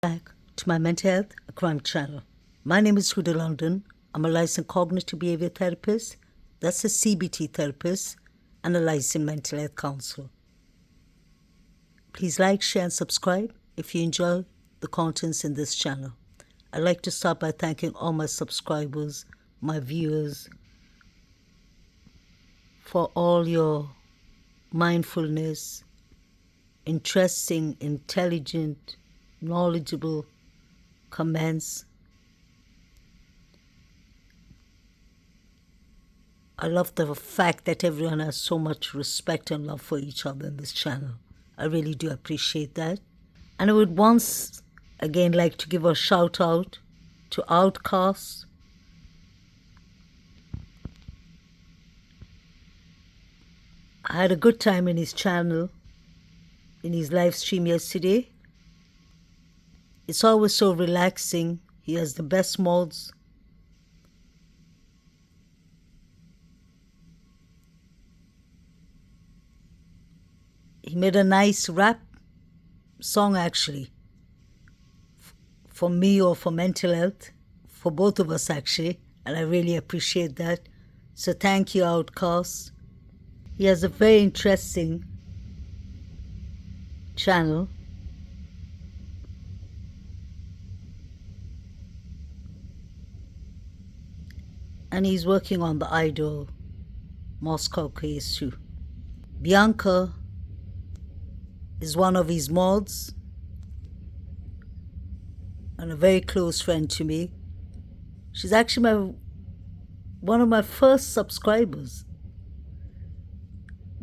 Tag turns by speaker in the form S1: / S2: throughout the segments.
S1: Back to my mental health, a crime channel. My name is Huda London. I'm a licensed cognitive behavior therapist, that's a CBT therapist, and a licensed mental health counselor. Please like, share, and subscribe if you enjoy the contents in this channel. I'd like to start by thanking all my subscribers, my viewers, for all your mindfulness, interesting, intelligent, knowledgeable comments. I love the fact that everyone has so much respect and love for each other in this channel. I really do appreciate that. And I would once again like to give a shout out to Outcast. I had a good time in his channel, in his live stream yesterday. It's always so relaxing. He has the best mods. He made a nice rap song actually, for me or for mental health, for both of us actually, and I really appreciate that. So thank you, Outcast. He has a very interesting channel. And he's working on the Idaho Moscow case too. Bianca is one of his mods and a very close friend to me. She's actually one of my first subscribers.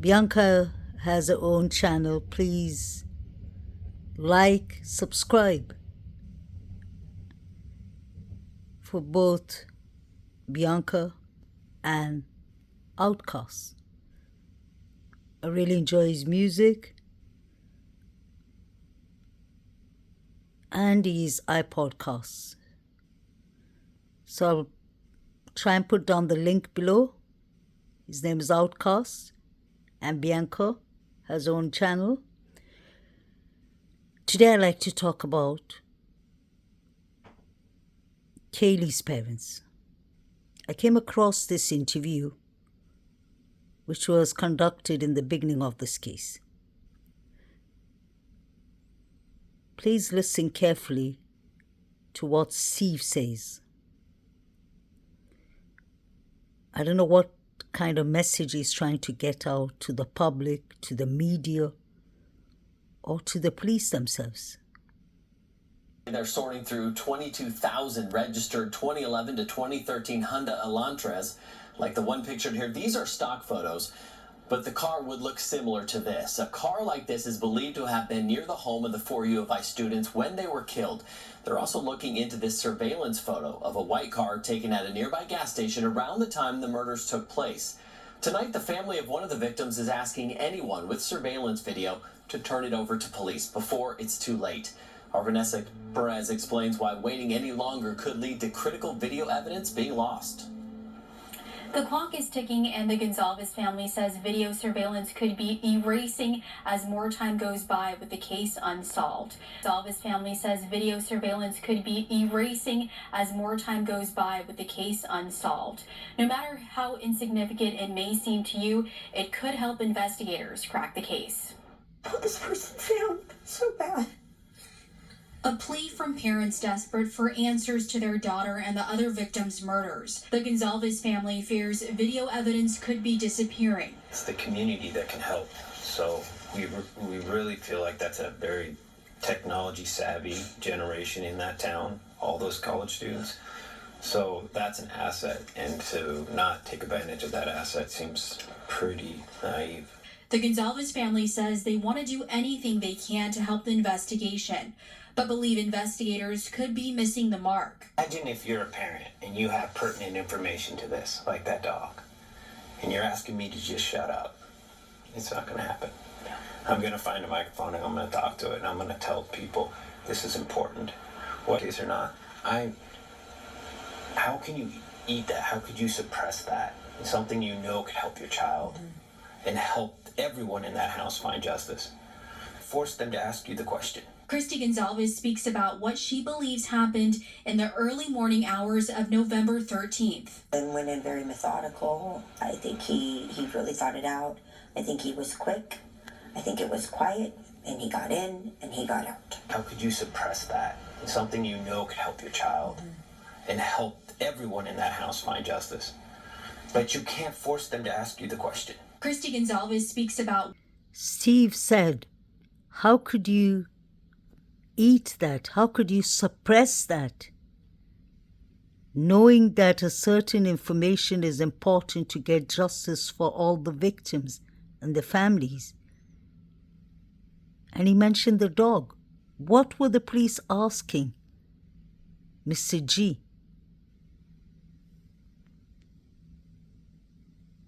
S1: Bianca has her own channel. Please like, subscribe for both Bianca and Outcast. I really enjoy his music and his iPodcasts. So I'll try and put down the link below. His name is Outcast, and Bianca has her own channel. Today I'd like to talk about Kaylee's parents. I came across this interview, which was conducted in the beginning of this case. Please listen carefully to what Steve says. I don't know what kind of message he's trying to get out to the public, to the media, or to the police themselves.
S2: They're sorting through 22,000 registered 2011 to 2013 Honda Elantras, like the one pictured here. These are stock photos, but the car would look similar to this. A car like this is believed to have been near the home of the 4 U of I students when they were killed. They're also looking into this surveillance photo of a white car taken at a nearby gas station around the time the murders took place. Tonight, the family of one of the victims is asking anyone with surveillance video to turn it over to police before it's too late. Our Vanessa Perez explains why waiting any longer could lead to critical video evidence being lost.
S3: The clock is ticking, and the Goncalves family says video surveillance could be erasing as more time goes by with the case unsolved. Goncalves family says video surveillance could be erasing as more time goes by with the case unsolved. No matter how insignificant it may seem to you, it could help investigators crack the case.
S4: I want this person found so bad.
S3: A plea from parents desperate for answers to their daughter and the other victims' murders. The Goncalves family fears video evidence could be disappearing.
S5: It's the community that can help. So we really feel like that's a very technology-savvy generation in that town, all those college students. So that's an asset, and to not take advantage of that asset seems pretty naive.
S3: The Goncalves family says they want to do anything they can to help the investigation, but believe investigators could be missing the mark.
S5: Imagine if you're a parent and you have pertinent information to this, like that dog, and you're asking me to just shut up. It's not going to happen. I'm going to find a microphone and I'm going to talk to it and I'm going to tell people this is important. What is or not? How can you eat that? How could you suppress that? It's something you know could help your child and help everyone in that house find justice. Force them to ask you the question.
S3: Christy Goncalves speaks about what she believes happened in the early morning hours of November 13th.
S4: And went in very methodical. I think he really thought it out. I think he was quick. I think it was quiet, and he got in and he got out.
S5: How could you suppress that? Something you know could help your child and help everyone in that house find justice. But you can't force them to ask you the question.
S3: Christy Goncalves speaks about
S1: Steve said, how could you eat that? How could you suppress that? Knowing that a certain information is important to get justice for all the victims and their families. And he mentioned the dog. What were the police asking Mr. G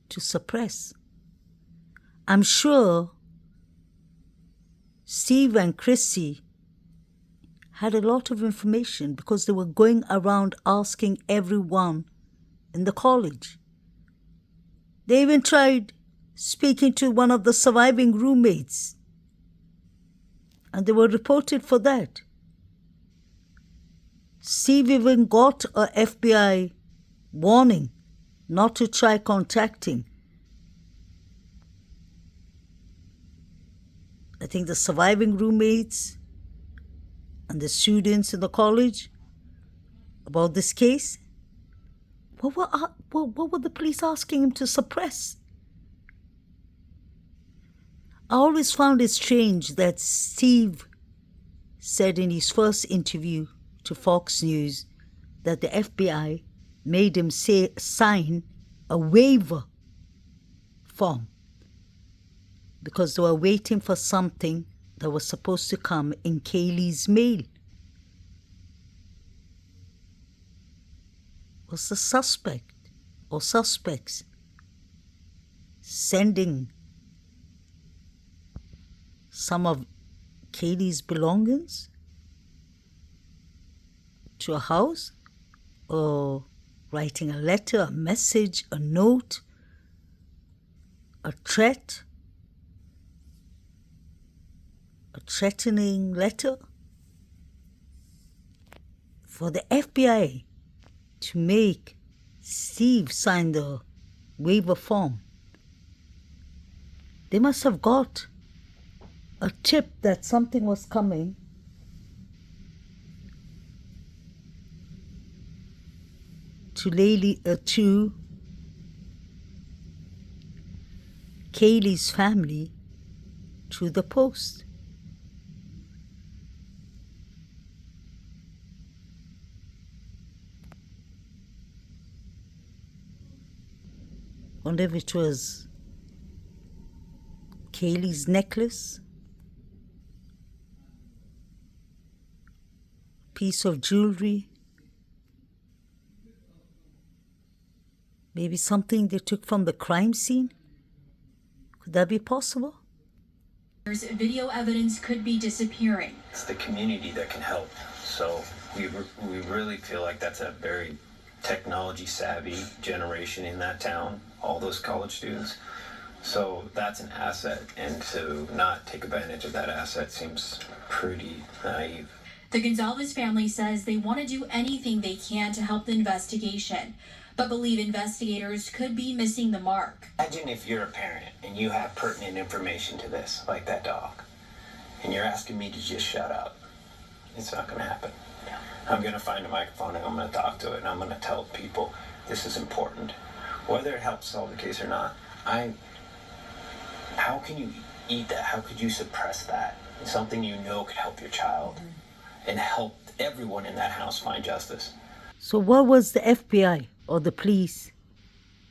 S1: to suppress? I'm sure Steve and Chrissy had a lot of information because they were going around asking everyone in the college. They even tried speaking to one of the surviving roommates, and they were reported for that. Steve even got a FBI warning not to try contacting, I think, the surviving roommates and the students in the college about this case. What were the police asking him to suppress? I always found it strange that Steve said in his first interview to Fox News that the FBI made him sign a waiver form because they were waiting for something that was supposed to come in Kaylee's mail. Was the suspect or suspects sending some of Kaylee's belongings to a house, or writing a letter, a message, a note, a threat, a threatening letter for the FBI to make Steve sign the waiver form? They must have got a tip that something was coming to Kaylee's family through the post. Wonder if it was Kaylee's necklace, piece of jewelry, maybe something they took from the crime scene. Could that be possible?
S3: video evidence could be disappearing.
S5: It's the community that can help. So we really feel like that's a very technology savvy generation in that town, all those college students. So that's an asset, and to not take advantage of that asset seems pretty naive.
S3: The Goncalves family says they want to do anything they can to help the investigation, but believe investigators could be missing the mark.
S5: Imagine if you're a parent and you have pertinent information to this, like that dog, and you're asking me to just shut up. It's not going to happen. I'm going to find a microphone and I'm going to talk to it, and I'm going to tell people this is important. Whether it helps solve the case or not, how can you eat that? How could you suppress that? It's something you know could help your child and help everyone in that house find justice.
S1: So what was the FBI or the police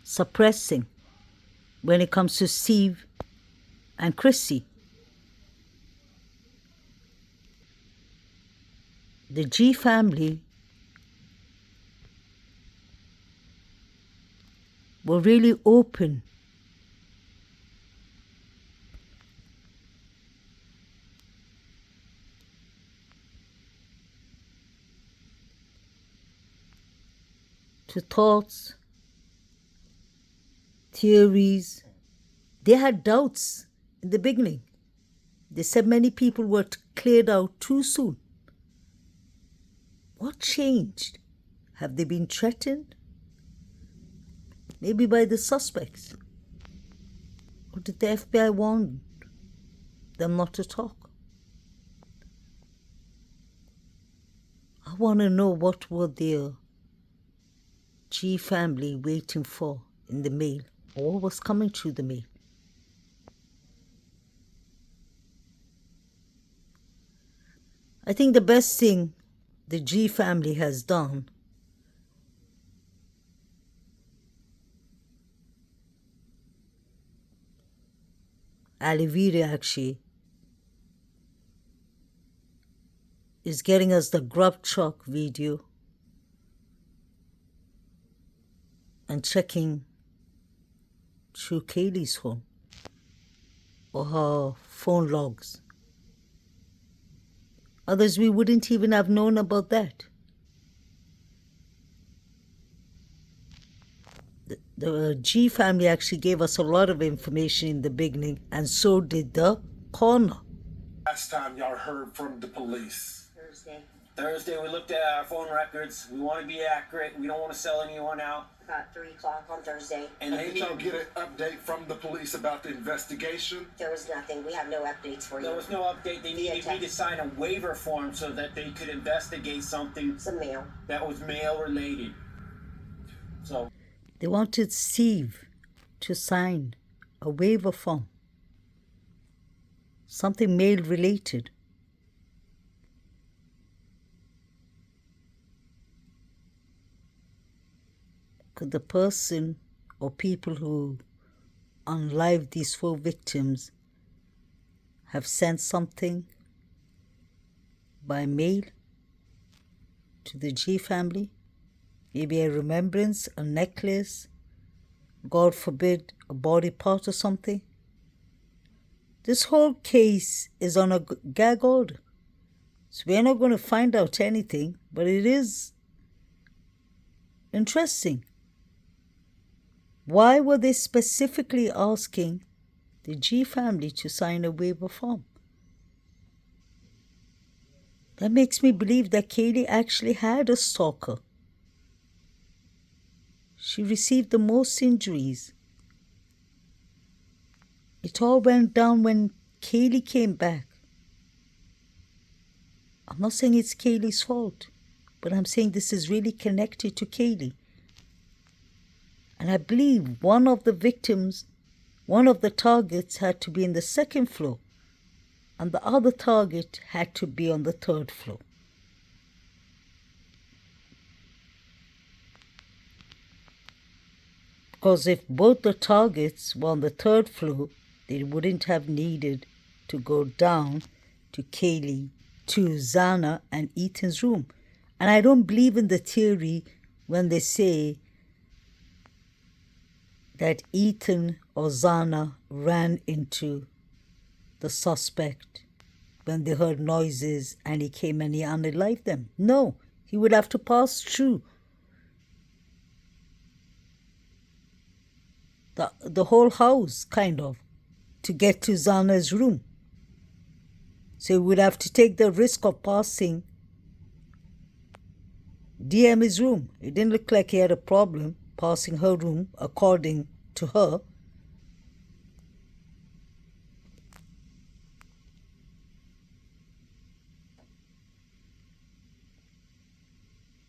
S1: suppressing when it comes to Steve and Chrissy? The G family were really open to thoughts, theories. They had doubts in the beginning. They said many people were cleared out too soon. What changed? Have they been threatened? Maybe by the suspects? Or did the FBI warn them not to talk? I want to know what were their G family waiting for in the mail, or what was coming through the mail. I think the best thing the G family has done Alivira actually is getting us the grub truck video and checking through Kaylee's phone or her phone logs. Others, we wouldn't even have known about that. The G family actually gave us a lot of information in the beginning, and so did the coroner.
S6: Last time y'all heard from the police?
S5: Thursday, we looked at our phone records. We want to be accurate. We don't want to sell anyone out.
S4: About 3 o'clock on Thursday.
S5: And
S6: Did y'all get an update from the police about the investigation?
S4: There was nothing. We have no updates for you.
S5: there was no update. They needed me to sign a waiver form so that they could investigate something
S4: Some mail.
S5: that was mail related. So
S1: They wanted Steve to sign a waiver form, something mail related. Could the person or people who unlived these 4 victims have sent something by mail to the G family? Maybe a remembrance, a necklace, God forbid, a body part or something? This whole case is on a gag order. So we're not going to find out anything, but it is interesting. Why were they specifically asking the G family to sign a waiver form? That makes me believe that Kaylee actually had a stalker. She received the most injuries. It all went down when Kaylee came back. I'm not saying it's Kaylee's fault, but I'm saying this is really connected to Kaylee. And I believe one of the victims, one of the targets had to be in the 2nd floor, and the other target had to be on the 3rd floor. Because if both the targets were on the 3rd floor, they wouldn't have needed to go down to Kaylee, to Zana and Ethan's room. And I don't believe in the theory when they say that Ethan or Zana ran into the suspect when they heard noises and he came and he unalived them. No, he would have to pass through the whole house, kind of, to get to Zana's room. So he would have to take the risk of passing DM's room. It didn't look like he had a problem passing her room, according to her.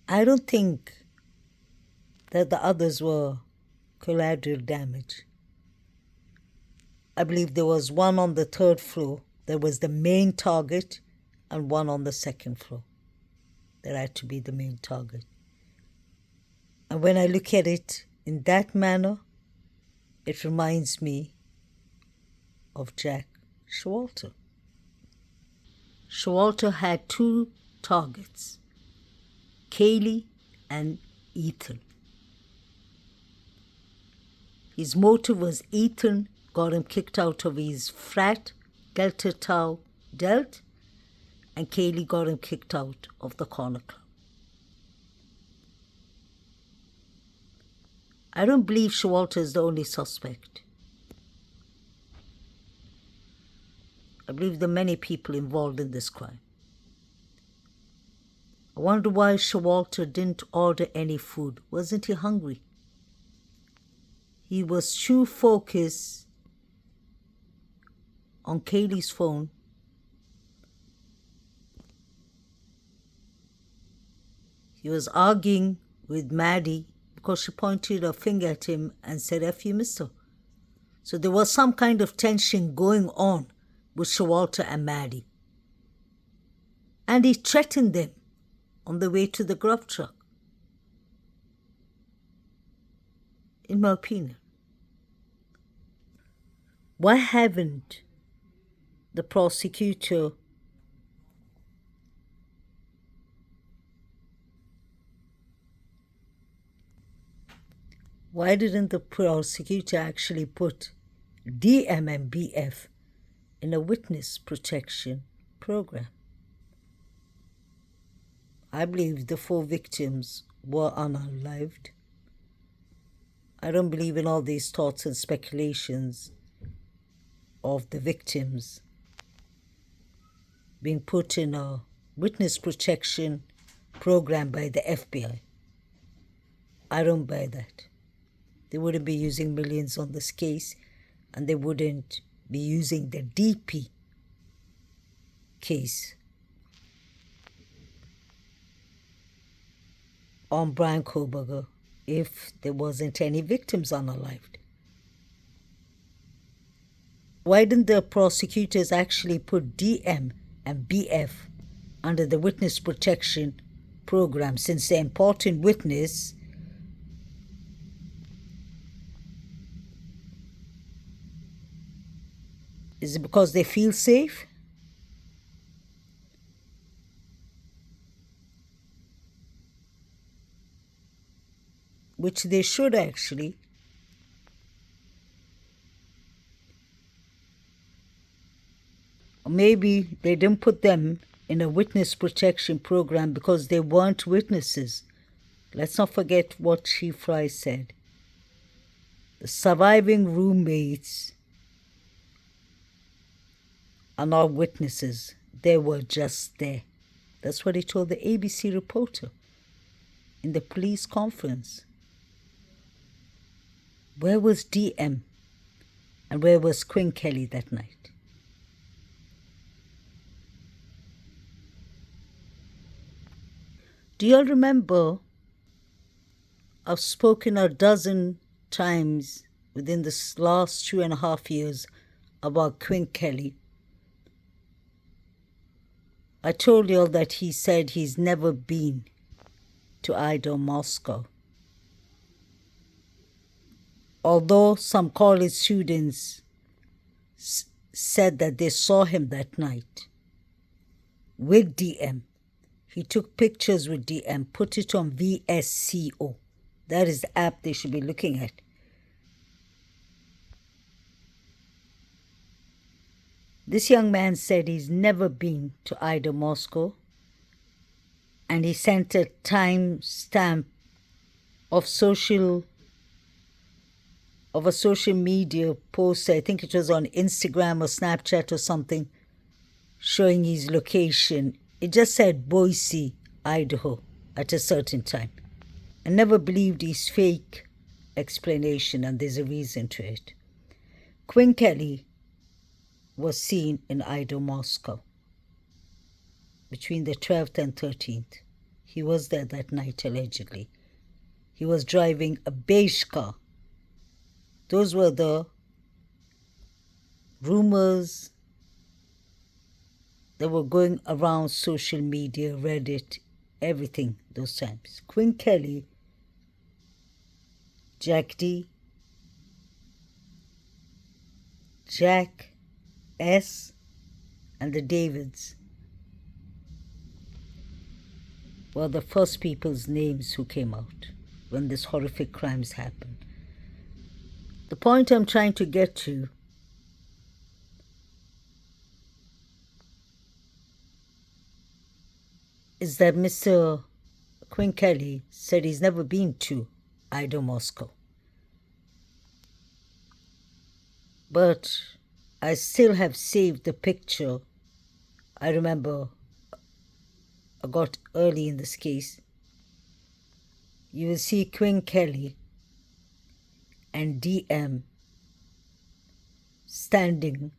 S1: I don't think that the others were collateral damage. I believe there was one on the 3rd floor that was the main target and one on the 2nd floor that had to be the main target. And when I look at it in that manner, it reminds me of Jack Showalter. Showalter had 2 targets, Kaylee and Ethan. His motive was Ethan got him kicked out of his frat, Delta Tau Delt, and Kaylee got him kicked out of the corner club. I don't believe Showalter is the only suspect. I believe there are many people involved in this crime. I wonder why Showalter didn't order any food. Wasn't he hungry? He was too focused on Kaylee's phone. He was arguing with Maddie because she pointed her finger at him and said, F you, mister. So there was some kind of tension going on with Showalter and Maddie. And he threatened them on the way to the grub truck. In my opinion. Why haven't the prosecutor Why didn't the prosecutor actually put DM and BF in a witness protection program? I believe the 4 victims were unalived. I don't believe in all these thoughts and speculations of the victims being put in a witness protection program by the FBI. I don't buy that. They wouldn't be using millions on this case, and they wouldn't be using the DP case on Brian Koberger if there wasn't any victims unalived. Why didn't the prosecutors actually put DM and BF under the witness protection program, since they're important witness? Is it because they feel safe? Which they should actually. Or maybe they didn't put them in a witness protection program because they weren't witnesses. Let's not forget what Chief Fry said. The surviving roommates are not witnesses. They were just there. That's what he told the ABC reporter in the police conference. Where was DM and where was Quinn Kelly that night? Do you all remember? I've spoken a dozen times within this last 2.5 years about Quinn Kelly. I told you all that he said he's never been to Idaho, Moscow. Although some college students said that they saw him that night with DM. He took pictures with DM, put it on VSCO. That is the app they should be looking at. This young man said he's never been to Idaho, Moscow, and he sent a time stamp of a social media post. I think it was on Instagram or Snapchat or something, showing his location. It just said Boise, Idaho at a certain time. I never believed his fake explanation, and there's a reason to it. Quinn Kelly was seen in Idaho, Moscow between the 12th and 13th. He was there that night, allegedly. He was driving a beige car. Those were the rumors that were going around social media, Reddit, everything those times. Quinn Kelly, Jack D, Jack S, and the Davids were the first people's names who came out when these horrific crimes happened. The point I'm trying to get to is that Mr. Quinn Kelly said he's never been to Idaho, Moscow. But I still have saved the picture. I remember I got early in this case. You will see Quinn Kelly and DM standing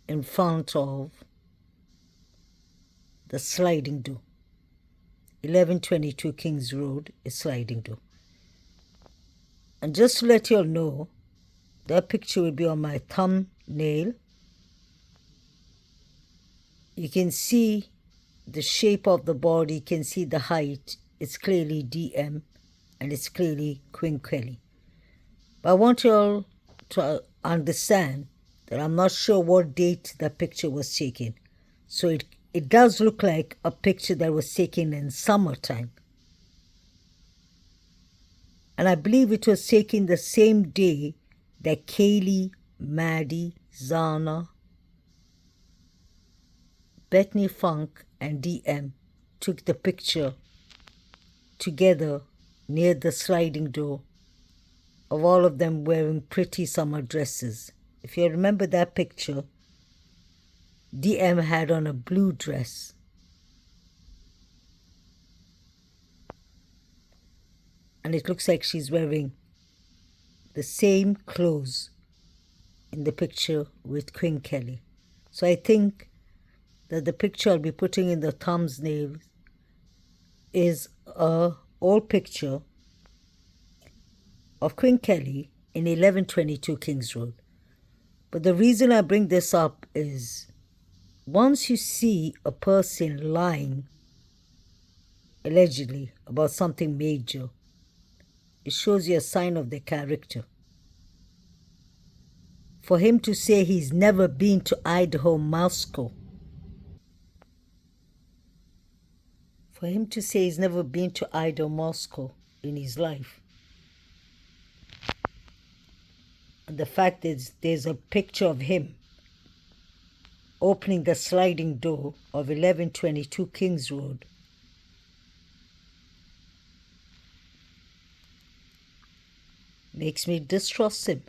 S1: in front of the sliding door. 1122 Kings Road is sliding door. And just to let you all know, that picture will be on my thumbnail. You can see the shape of the body, you can see the height. It's clearly DM and it's clearly Quinn Kelly. But I want you all to understand that I'm not sure what date that picture was taken. So it does look like a picture that was taken in summertime. And I believe it was taken the same day that Kaylee, Maddie, Zana, Bethany Funk, and DM took the picture together near the sliding door of all of them wearing pretty summer dresses. If you remember that picture, DM had on a blue dress. And it looks like she's wearing the same clothes in the picture with Quinn Kelly. So I think that the picture I'll be putting in the thumbnail is a old picture of Quinn Kelly in 1122 Kings Road. But the reason I bring this up is once you see a person lying allegedly about something major, it shows you a sign of their character. For him to say he's never been to Idaho, Moscow, for him to say he's never been to Idaho, Moscow in his life, and the fact is there's a picture of him opening the sliding door of 1122 Kings Road, makes me distrust him.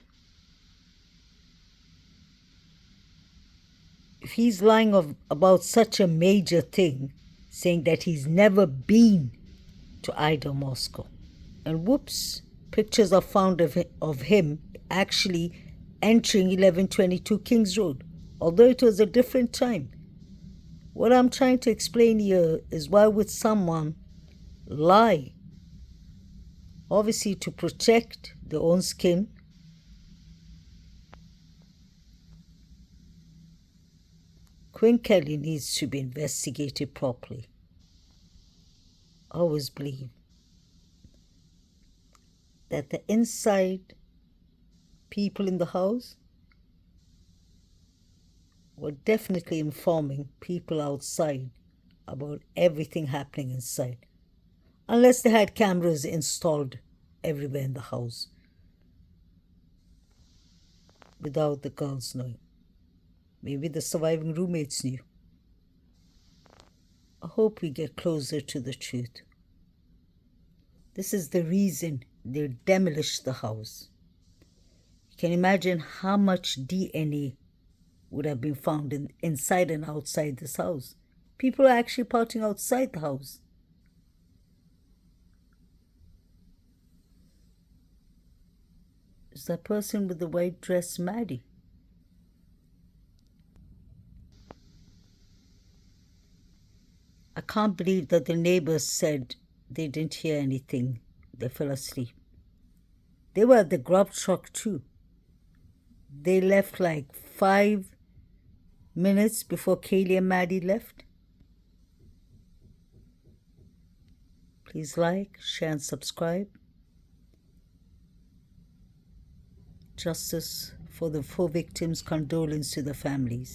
S1: If he's lying about such a major thing, saying that he's never been to Idaho, Moscow, and whoops, pictures are found of him actually entering 1122 Kings Road, although it was a different time. What I'm trying to explain here is why would someone lie? Obviously to protect their own skin. Quinn Kelly needs to be investigated properly. I always believe that the inside people in the house were definitely informing people outside about everything happening inside, unless they had cameras installed everywhere in the house without the girls knowing. Maybe the surviving roommates knew. I hope we get closer to the truth. This is the reason they demolished the house. You can imagine how much DNA would have been found inside and outside this house. People are actually partying outside the house. Is that person with the white dress Maddie? I can't believe that the neighbors said they didn't hear anything. They fell asleep. They were at the grub truck too. They left like 5 minutes before Kaylee and Maddie left. Please like, share, and subscribe. Justice for the 4 victims, condolence to the families.